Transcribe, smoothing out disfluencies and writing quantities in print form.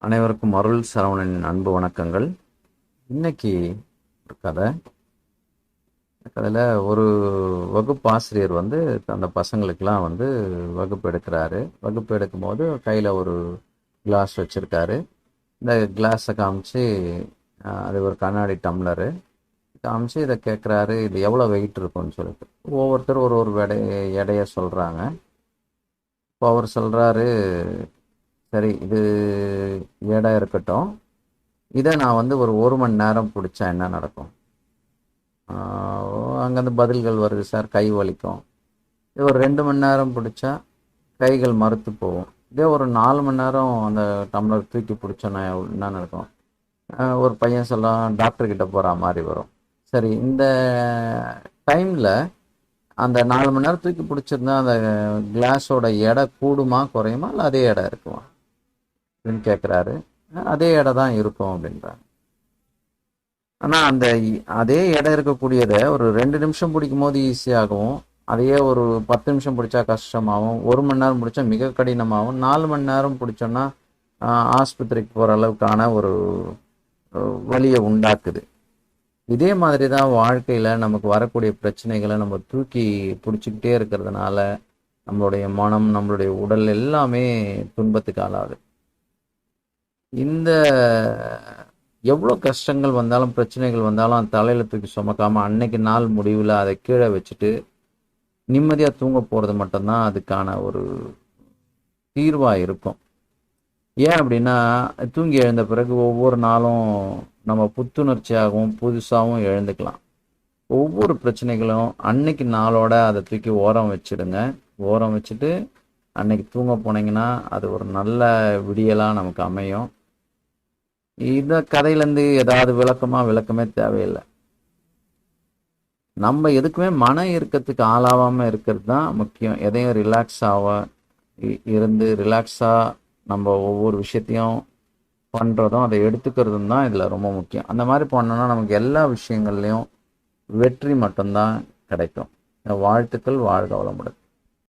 அனைவருக்கும் அருள் சரவணனின் அன்பு வணக்கங்கள். இன்னைக்கு ஒரு கதை. கதையில் ஒரு வகுப்பு ஆசிரியர் அந்த பசங்களுக்கெல்லாம் வகுப்பு எடுக்கிறாரு. வகுப்பு எடுக்கும்போது கையில் ஒரு கிளாஸ் வச்சுருக்காரு. இந்த கிளாஸை காமிச்சு, அது ஒரு கண்ணாடி டம்ளரு காமிச்சு இதை கேட்குறாரு, இது எவ்வளோ வெயிட் இருக்கும்னு சொல்லிட்டு. ஒவ்வொருத்தர் ஒரு ஒரு எடையை சொல்கிறாங்க. இப்போ அவர் சொல்கிறாரு, சரி இது எடை இருக்கட்டும், இதை நான் ஒரு மணி நேரம் பிடிச்சா என்ன நடக்கும்? அங்கேருந்து பதில்கள் வருது, சார் கை வலிக்கும். இது ஒரு 2 மணி நேரம் பிடிச்சா கைகள் மறுத்து போகும். இதே ஒரு 4 மணி நேரம் அந்த டம்ளர் தூக்கி பிடிச்சோன்னா என்ன நடக்கும்? ஒரு பையன் சொல்லலாம், டாக்டர்கிட்ட போகிற மாதிரி வரும். சரி, இந்த டைமில் அந்த 4 மணி நேரம் தூக்கி பிடிச்சிருந்தா அந்த கிளாஸோட எடை கூடுமா குறையுமா, இல்லை அதே எடை இருக்குமா அப்படின்னு கேட்குறாரு. அதே எடை தான் இருக்கும் அப்படின்றாங்க. ஆனால் அதே எடை இருக்கக்கூடியதை ஒரு 2 நிமிஷம் பிடிக்கும் போது ஈஸியாகவும், அதையே ஒரு 10 நிமிஷம் பிடிச்சா கஷ்டமாகவும், 1 மணி நேரம் பிடிச்சா மிக கடினமாகவும், 4 மணி நேரம் பிடிச்சோன்னா ஆஸ்பத்திரிக்கு போகிற அளவுக்கான ஒரு வலியை உண்டாக்குது. இதே மாதிரி தான் வாழ்க்கையில் நமக்கு வரக்கூடிய பிரச்சனைகளை நம்ம தூக்கி பிடிச்சிக்கிட்டே இருக்கிறதுனால நம்மளுடைய மனம், நம்மளுடைய உடல் எல்லாமே துன்பத்துக்கு ஆளாகுது. இந்த எவ்வளோ கஷ்டங்கள் வந்தாலும் பிரச்சனைகள் வந்தாலும் அந்த தலையில் தூக்கி சுமக்காமல் அன்னைக்கு நாள் முடிவில் அதை கீழே வச்சுட்டு நிம்மதியாக தூங்க போகிறது மட்டும்தான் அதுக்கான ஒரு தீர்வாக இருக்கும். ஏன் அப்படின்னா, தூங்கி எழுந்த பிறகு ஒவ்வொரு நாளும் நம்ம புத்துணர்ச்சியாகவும் புதுசாகவும் எழுந்துக்கலாம். ஒவ்வொரு பிரச்சனைகளும் அன்னைக்கு நாளோட அதை தூக்கி ஓரம் வச்சுடுங்க. ஓரம் வச்சுட்டு அன்னைக்கு தூங்க போனீங்கன்னா அது ஒரு நல்ல விடியலாக நமக்கு அமையும். இந்த கதையிலேருந்து ஏதாவது விளக்கமே தேவையில்லை. நம்ம எதுக்குமே மன இறுக்கத்துக்கு ஆளாகாமல் இருக்கிறது தான் முக்கியம். எதையும் ரிலாக்ஸாக நம்ம ஒவ்வொரு விஷயத்தையும் பண்ணுறதும் அதை எடுத்துக்கிறதும் தான் இதில் ரொம்ப முக்கியம். அந்த மாதிரி பண்ணோன்னா நமக்கு எல்லா விஷயங்கள்லையும் வெற்றி மட்டும்தான் கிடைக்கும். வாழ்த்துக்கள். வாழ்க வளமுடன்.